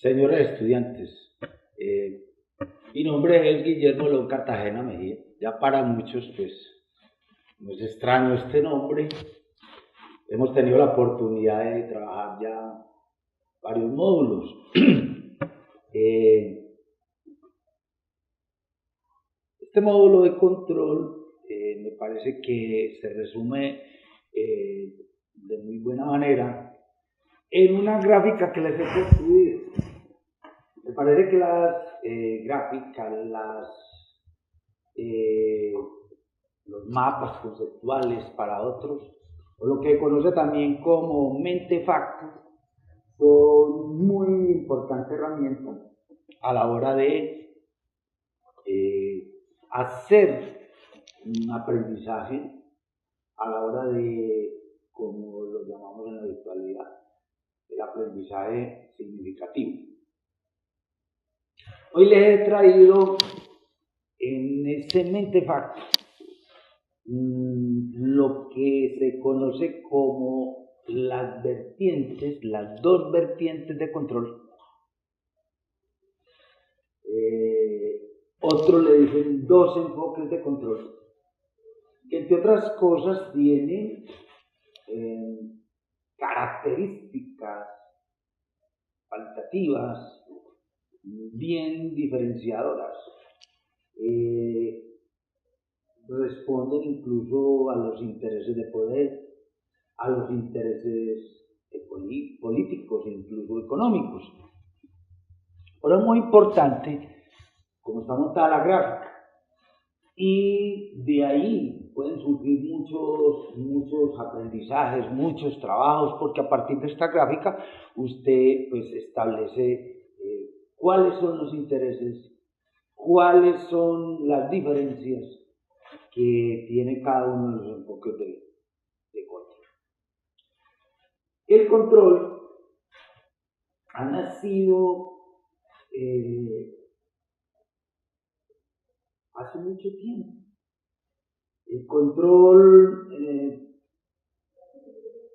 Señores estudiantes, mi nombre es Guillermo León Cartagena Mejía. Ya para muchos, pues, no es extraño este nombre. Hemos tenido la oportunidad de trabajar ya varios módulos. Este módulo de control me parece que se resume de muy buena manera en una gráfica que les he construido. Me parece que las gráficas, los mapas conceptuales para otros, o lo que conoce también como mente-facto, son muy importante herramienta a la hora de hacer un aprendizaje, a la hora de, como lo llamamos en la virtualidad, el aprendizaje significativo. Hoy les he traído en este mente-facto lo que se conoce como las vertientes, las dos vertientes de control. Otros le dicen dos enfoques de control, que entre otras cosas tienen características cualitativas bien diferenciadoras. Responden incluso a los intereses de poder, a los intereses políticos e incluso económicos. Pero es muy importante como está montada la gráfica, y de ahí pueden surgir muchos aprendizajes, muchos trabajos, porque a partir de esta gráfica usted pues establece cuáles son los intereses, cuáles son las diferencias que tiene cada uno de los enfoques de control. El control ha nacido hace mucho tiempo. El control,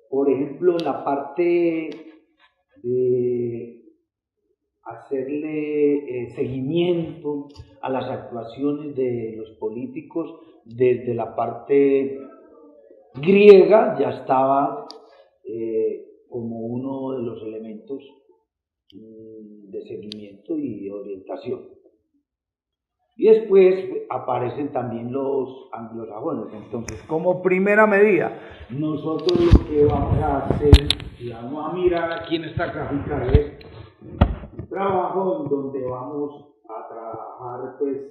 por ejemplo, la parte de hacerle seguimiento a las actuaciones de los políticos desde la parte griega ya estaba como uno de los elementos de seguimiento y de orientación. Y después aparecen también los anglosajones. Entonces, como primera medida, nosotros lo que vamos a hacer, y vamos a mirar aquí en esta gráfica, es un trabajo en donde vamos a trabajar pues,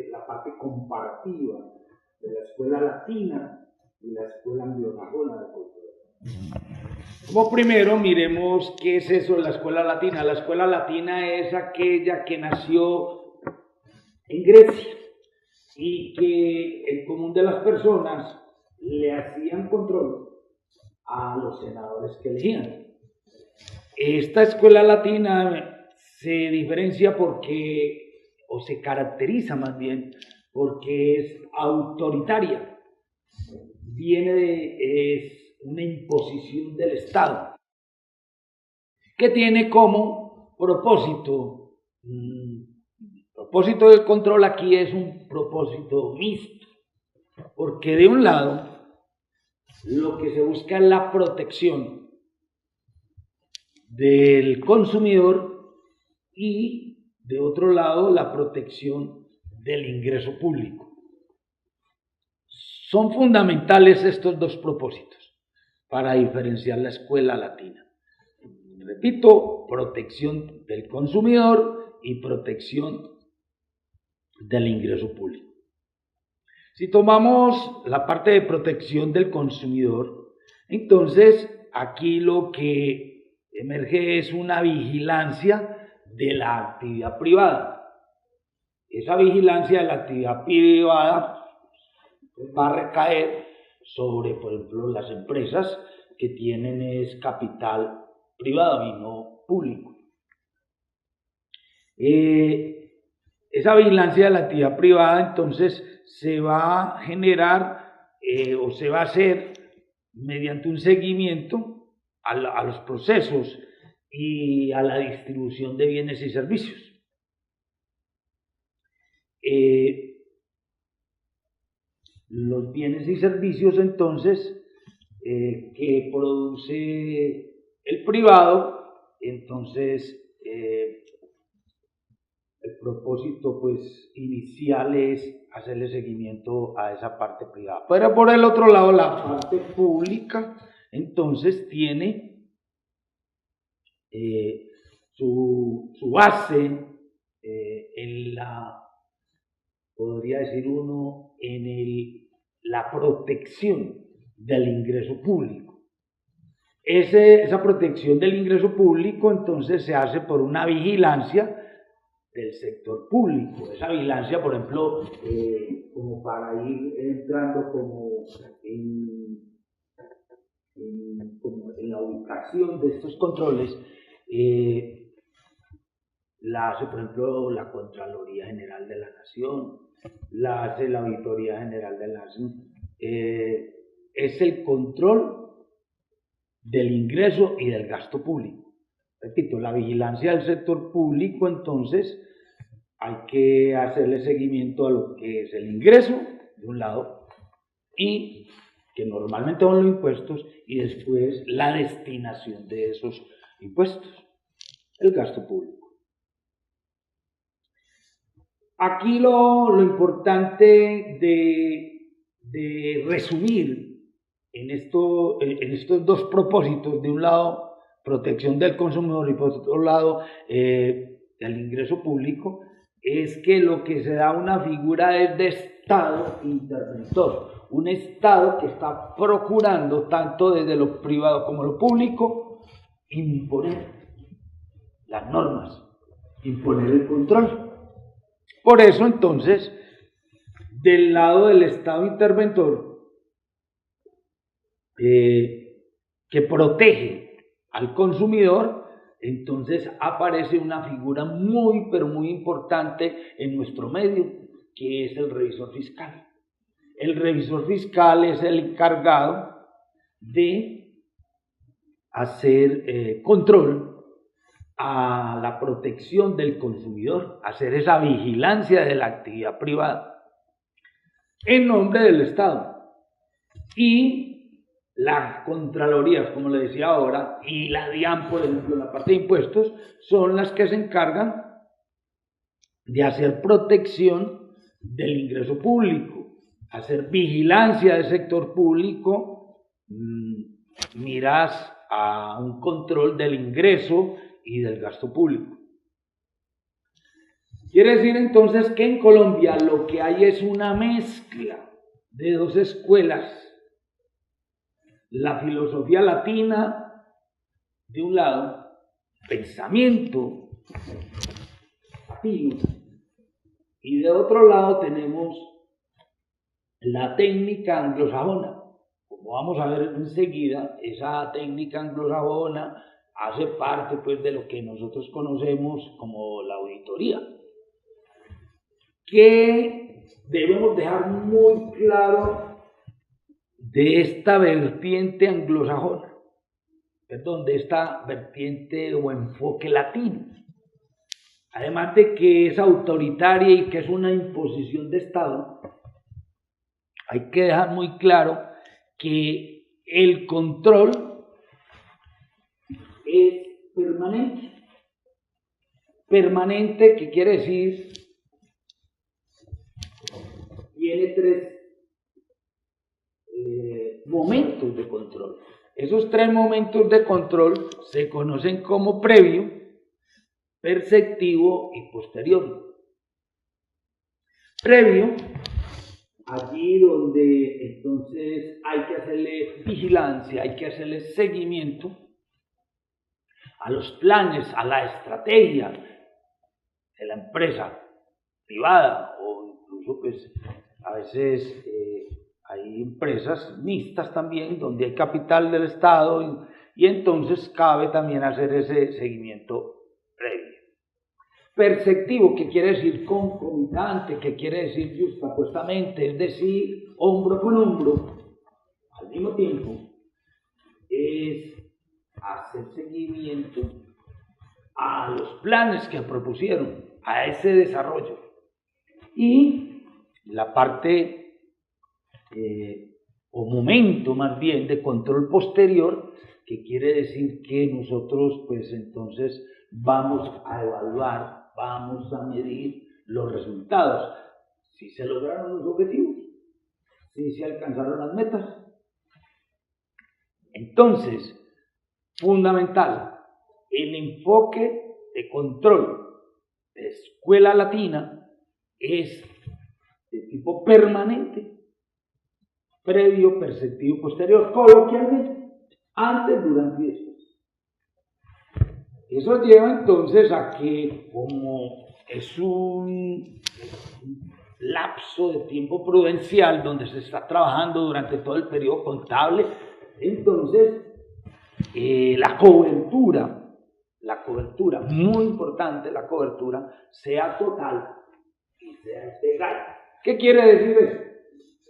la parte comparativa de la escuela latina y la escuela anglosajona de control. Como primero, miremos qué es eso de la escuela latina. La escuela latina es aquella que nació en Grecia y que el común de las personas le hacían control a los senadores que elegían. Esta escuela latina se diferencia porque, o se caracteriza más bien, porque es autoritaria. Es una imposición del Estado que tiene como propósito del control aquí es un propósito mixto, porque de un lado lo que se busca es la protección del consumidor y de otro lado la protección del ingreso público. Son fundamentales estos dos propósitos para diferenciar la escuela latina. Repito, protección del consumidor y protección del ingreso público. Si tomamos la parte de protección del consumidor, entonces aquí lo que emerge es una vigilancia de la actividad privada. Esa vigilancia de la actividad privada va a recaer sobre, por ejemplo, las empresas que tienen es capital privado y no público. Esa vigilancia de la actividad privada entonces se va a generar o se va a hacer mediante un seguimiento a los procesos y a la distribución de bienes y servicios. Los bienes y servicios entonces que produce el privado, entonces el propósito pues inicial es hacerle seguimiento a esa parte privada. Pero por el otro lado, la parte pública entonces tiene su base en la, podría decir uno, en la protección del ingreso público. Esa protección del ingreso público entonces se hace por una vigilancia del sector público. Esa vigilancia, por ejemplo, como para ir entrando como en la ubicación de estos controles, la hace, por ejemplo, la Contraloría General de la Nación, la hace la Auditoría General de la Nación. Es el control del ingreso y del gasto público. Repito, la vigilancia del sector público, entonces, hay que hacerle seguimiento a lo que es el ingreso, de un lado, y que normalmente son los impuestos, y después la destinación de esos impuestos, el gasto público. Aquí lo importante de resumir en estos dos propósitos, de un lado, protección del consumidor y por otro lado, el ingreso público, es que lo que se da una figura es de Estado interventor, un Estado que está procurando, tanto desde lo privado como lo público, imponer las normas, imponer el control. Por eso, entonces, del lado del Estado interventor, que protege al consumidor, entonces aparece una figura muy, pero muy importante en nuestro medio, que es el revisor fiscal. El revisor fiscal es el encargado de hacer control a la protección del consumidor, hacer esa vigilancia de la actividad privada en nombre del Estado. Y las contralorías, como le decía ahora, y la DIAN, por ejemplo, en la parte de impuestos, son las que se encargan de hacer protección del ingreso público, hacer vigilancia del sector público, miras a un control del ingreso y del gasto público. Quiere decir entonces que en Colombia lo que hay es una mezcla de dos escuelas: la filosofía latina de un lado, pensamiento latino, y de otro lado tenemos la técnica anglosajona. Como vamos a ver enseguida, esa técnica anglosajona hace parte pues de lo que nosotros conocemos como la auditoría, que debemos dejar muy claro de esta vertiente anglosajona, perdón, de esta vertiente o enfoque latino, además de que es autoritaria y que es una imposición de Estado. Hay que dejar muy claro que el control es permanente. Permanente, ¿qué quiere decir? Tiene tres momentos de control. Esos tres momentos de control se conocen como previo, perceptivo y posterior. Previo, allí donde entonces hay que hacerle vigilancia, hay que hacerle seguimiento a los planes, a la estrategia de la empresa privada, o incluso pues a veces hay empresas mixtas también donde hay capital del Estado, y entonces cabe también hacer ese seguimiento previo. Perceptivo, que quiere decir concomitante, que quiere decir justapuestamente, es decir, hombro con hombro, al mismo tiempo, es hacer seguimiento a los planes que propusieron, a ese desarrollo. Y la parte o momento más bien de control posterior, que quiere decir que nosotros pues entonces vamos a evaluar, vamos a medir los resultados, si se lograron los objetivos, si se alcanzaron las metas. Entonces, fundamental, el enfoque de control de escuela latina es de tipo permanente, previo, perceptivo, posterior, coloquialmente, antes, durante y después. Eso lleva entonces a que, como es un lapso de tiempo prudencial donde se está trabajando durante todo el periodo contable, entonces la cobertura, muy importante, la cobertura sea total y sea integral. ¿Qué quiere decir eso?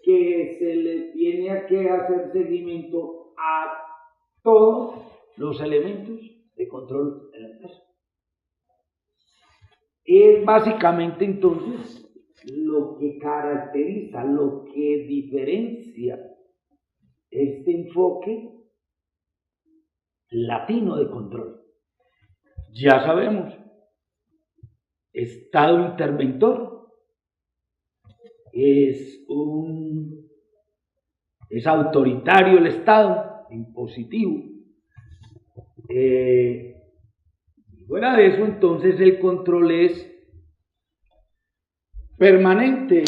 Que se le tiene que hacer seguimiento a todos los elementos de control en la empresa. Es básicamente entonces lo que caracteriza, lo que diferencia este enfoque latino de control. Ya sabemos, Estado interventor es autoritario el Estado, impositivo. Fuera de eso, entonces el control es permanente,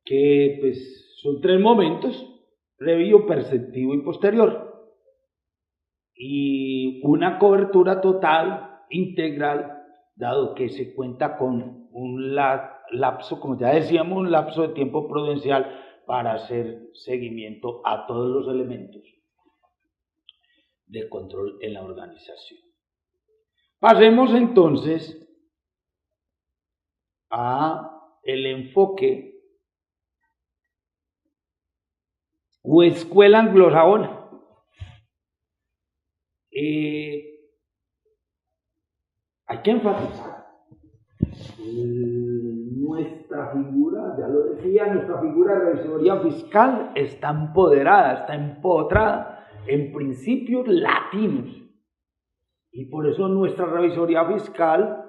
que pues son 3 momentos: previo, perceptivo y posterior. Y una cobertura total, integral, dado que se cuenta con un lapso, como ya decíamos, un lapso de tiempo prudencial para hacer seguimiento a todos los elementos de control en la organización. Pasemos entonces a el enfoque o escuela anglosajona. Hay que enfatizar nuestra figura, ya lo decía, nuestra figura de revisoría fiscal está empoderada, está empotrada en principios latinos, y por eso nuestra revisoría fiscal,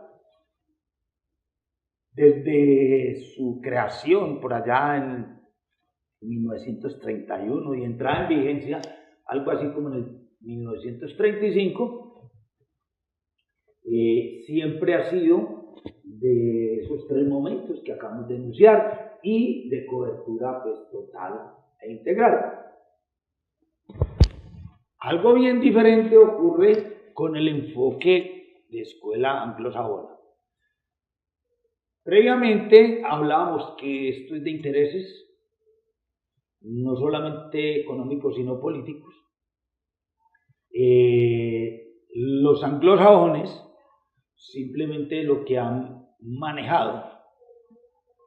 desde su creación por allá en 1931 y entrada en vigencia algo así como en el 1935, siempre ha sido de esos 3 momentos que acabamos de enunciar y de cobertura pues total e integral. Algo bien diferente ocurre con el enfoque de escuela anglosajona. Previamente hablábamos que esto es de intereses no solamente económicos sino políticos. Los anglosajones simplemente lo que han manejado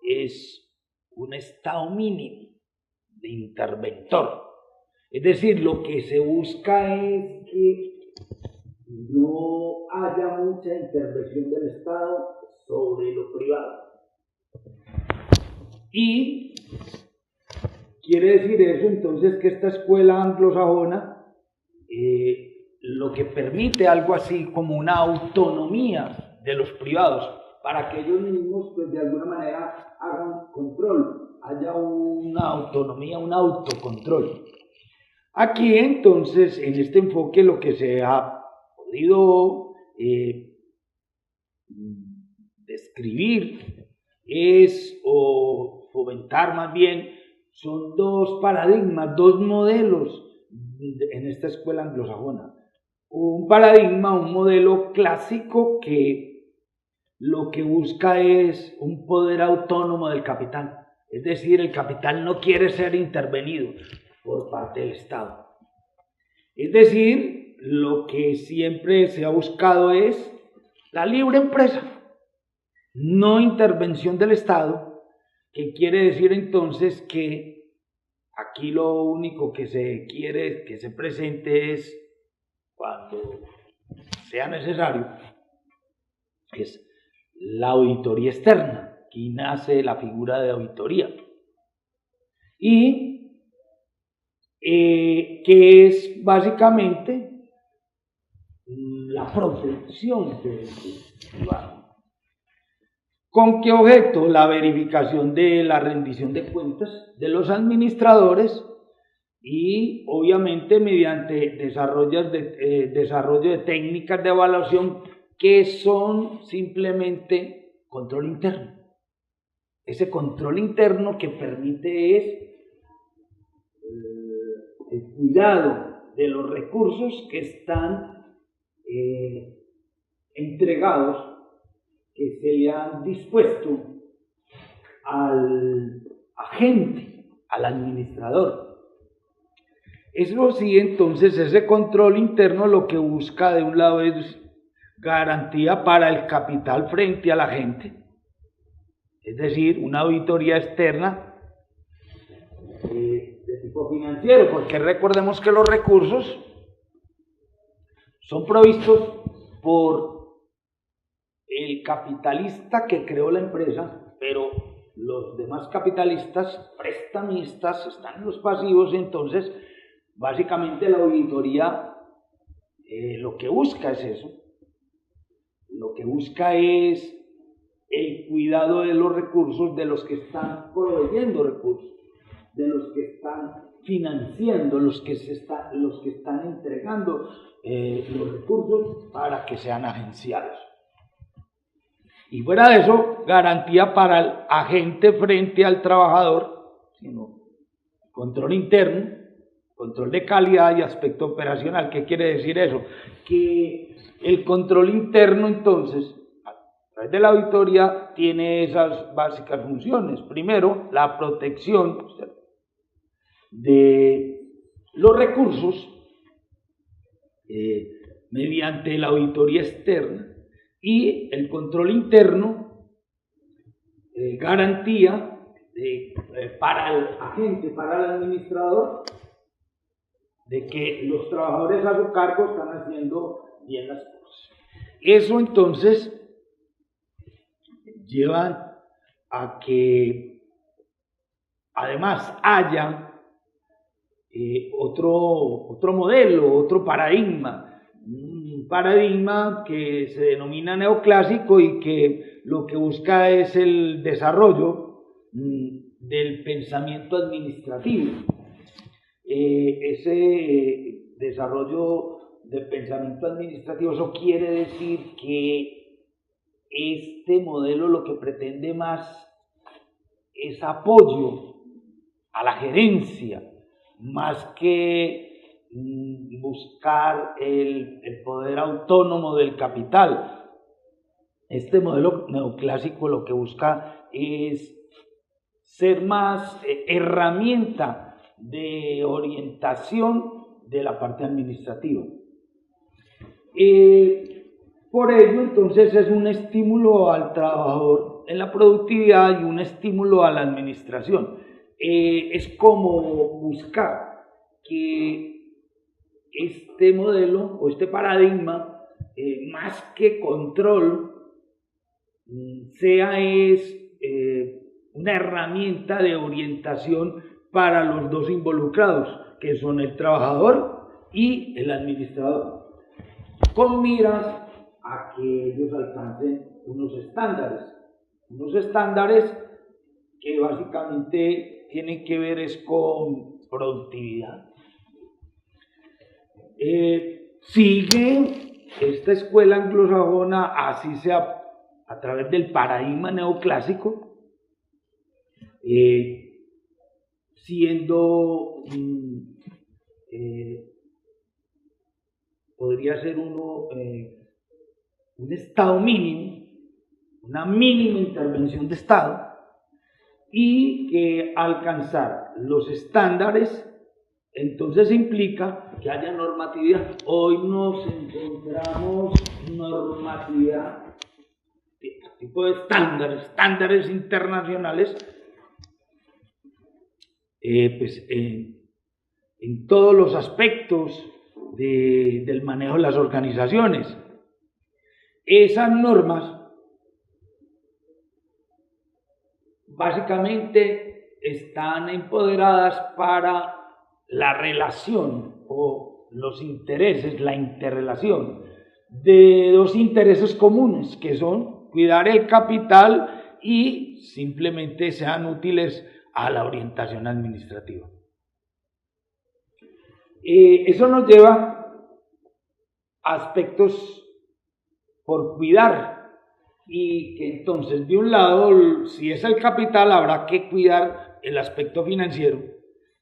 es un estado mínimo de interventor. Es decir, lo que se busca es que no haya mucha intervención del Estado sobre lo privado. Y quiere decir eso entonces que esta escuela anglosajona lo que permite algo así como una autonomía de los privados para que ellos mismos pues de alguna manera hagan control, haya una autonomía, un autocontrol. Aquí entonces en este enfoque lo que se ha podido describir es, o fomentar más bien, son 2 paradigmas, 2 modelos en esta escuela anglosajona. Un paradigma, un modelo clásico que lo que busca es un poder autónomo del capital, es decir, el capital no quiere ser intervenido por parte del Estado. Es decir, lo que siempre se ha buscado es la libre empresa, no intervención del Estado, que quiere decir entonces que aquí lo único que se quiere que se presente es cuando sea necesario, es la auditoría externa. Aquí nace la figura de auditoría. Y que es básicamente la protección del privado. ¿Con qué objeto? La verificación de la rendición de cuentas de los administradores y obviamente mediante desarrollo de técnicas de evaluación que son simplemente control interno. Ese control interno que permite es el cuidado de los recursos que están entregados, que se le han dispuesto al agente, al administrador. Eso sí, entonces ese control interno lo que busca de un lado es garantía para el capital frente a la gente, es decir, una auditoría externa de tipo financiero, porque recordemos que los recursos son provistos por el capitalista que creó la empresa, pero los demás capitalistas, prestamistas, están en los pasivos. Entonces básicamente la auditoría lo que busca es eso, lo que busca es el cuidado de los recursos de los que están proveyendo recursos, de los que están financiando, los que están entregando los recursos para que sean agenciados. Y fuera de eso, garantía para el agente frente al trabajador, sino control interno, control de calidad y aspecto operacional. ¿Qué quiere decir eso? Que el control interno, entonces, a través de la auditoría, tiene esas básicas funciones. Primero, la protección de los recursos mediante la auditoría externa, y el control interno, garantía para el agente, para el administrador, de que los trabajadores a su cargo están haciendo bien las cosas. Eso entonces lleva a que además haya otro modelo, otro paradigma, un paradigma que se denomina neoclásico y que lo que busca es el desarrollo del pensamiento administrativo. Ese desarrollo del pensamiento administrativo, eso quiere decir que este modelo lo que pretende más es apoyo a la gerencia, más que buscar el poder autónomo del capital. Este modelo neoclásico lo que busca es ser más herramienta de orientación de la parte administrativa. Por ello, entonces, es un estímulo al trabajador en la productividad y un estímulo a la administración. Es como buscar que este modelo o este paradigma, más que control, sea una herramienta de orientación para los dos involucrados, que son el trabajador y el administrador, con miras a que ellos alcancen unos estándares que básicamente tienen que ver es con productividad. Sigue esta escuela anglosajona, así sea a través del paradigma neoclásico, siendo, podría ser un estado mínimo, una mínima intervención de Estado, y que alcanzar los estándares entonces implica que haya normatividad. Hoy nos encontramos normatividad, tipo de estándares internacionales, pues en todos los aspectos del manejo de las organizaciones. Esas normas básicamente están empoderadas para la relación o los intereses, la interrelación de dos intereses comunes, que son cuidar el capital y simplemente sean útiles a la orientación administrativa. Eso nos lleva a aspectos por cuidar, y que entonces de un lado, si es el capital, habrá que cuidar el aspecto financiero,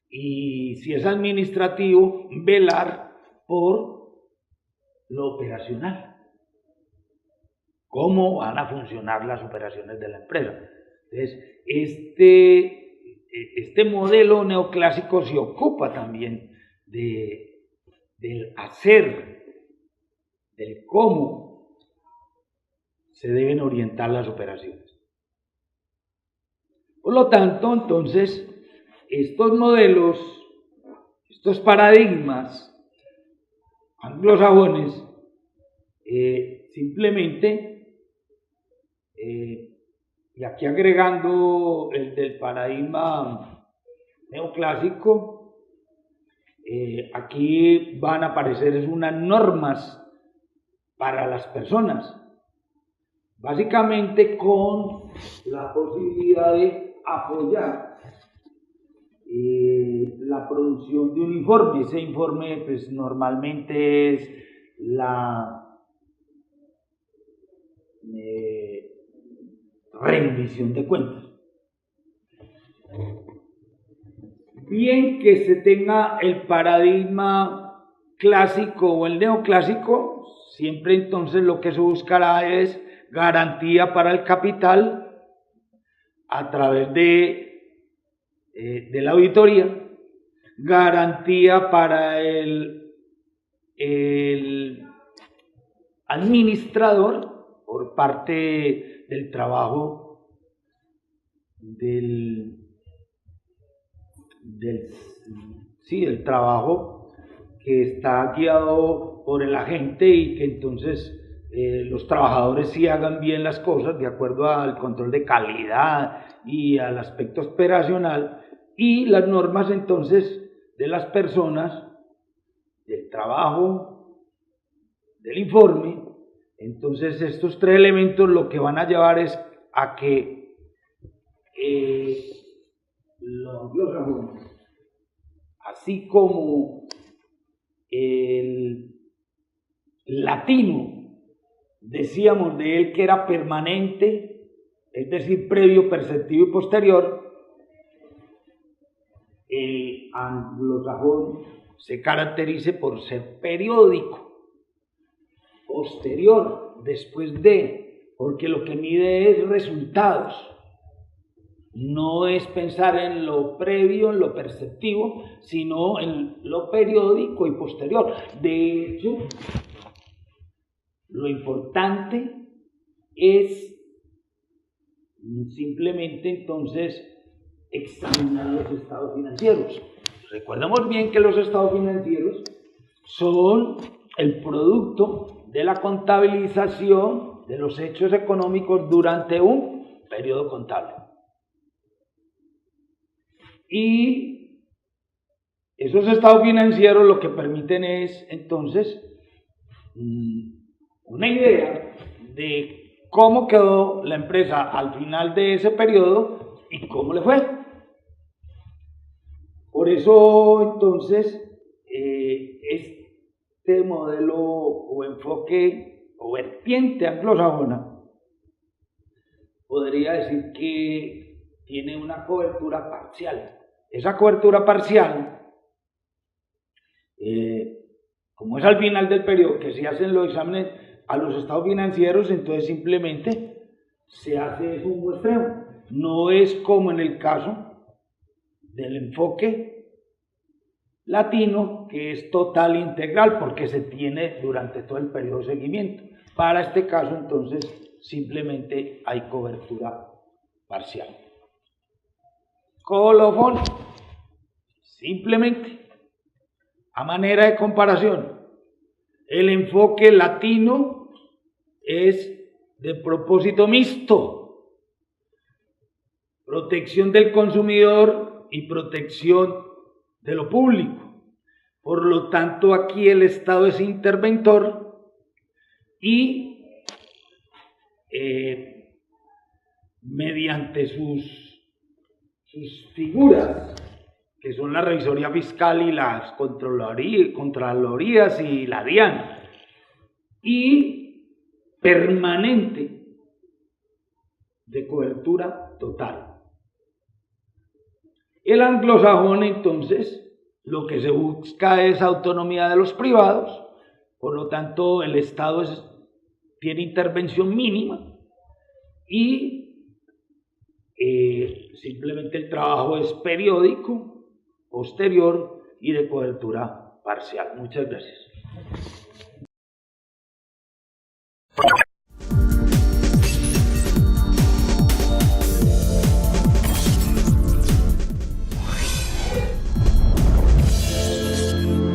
y si es administrativo, velar por lo operacional, cómo van a funcionar las operaciones de la empresa. Entonces, este modelo neoclásico se ocupa también del hacer, del cómo se deben orientar las operaciones. Por lo tanto, entonces, estos modelos, estos paradigmas anglosajones, simplemente, y aquí agregando el del paradigma neoclásico, aquí van a aparecer unas normas para las personas, básicamente con la posibilidad de apoyar la producción de un informe. Ese informe pues normalmente es la rendición de cuentas. Bien que se tenga el paradigma clásico o el neoclásico, siempre entonces lo que se buscará es garantía para el capital a través de la auditoría, garantía para el administrador por parte del trabajo del trabajo que está guiado por el agente, y que entonces los trabajadores sí hagan bien las cosas de acuerdo al control de calidad y al aspecto operacional, y las normas entonces de las personas, del trabajo, del informe. Entonces estos tres elementos lo que van a llevar es a que los anglosajones, así como el latino, decíamos de él que era permanente, es decir, previo, perceptivo y posterior, el anglosajón se caracteriza por ser periódico, posterior, después de, porque lo que mide es resultados, no es pensar en lo previo, en lo perceptivo, sino en lo periódico y posterior. De hecho, lo importante es simplemente entonces examinar los estados financieros. Recordemos bien que los estados financieros son el producto de la contabilización de los hechos económicos durante un periodo contable. Y esos estados financieros lo que permiten es entonces una idea de cómo quedó la empresa al final de ese periodo y cómo le fue. Por eso entonces este modelo o enfoque o vertiente anglosajona podría decir que tiene una cobertura parcial. Esa cobertura parcial, como es al final del periodo que se hacen los exámenes a los estados financieros, entonces simplemente se hace un muestreo. No es como en el caso del enfoque latino, que es total e integral, porque se tiene durante todo el periodo de seguimiento. Para este caso, entonces, simplemente hay cobertura parcial. Colofón, simplemente, a manera de comparación, el enfoque latino es de propósito mixto, protección del consumidor y protección de lo público. Por lo tanto, aquí el Estado es interventor y mediante sus figuras, que son la revisoría fiscal y las contralorías y la DIAN, y permanente de cobertura total. El anglosajón, entonces, lo que se busca es autonomía de los privados, por lo tanto el Estado tiene intervención mínima y simplemente el trabajo es periódico, posterior y de cobertura parcial. Muchas gracias.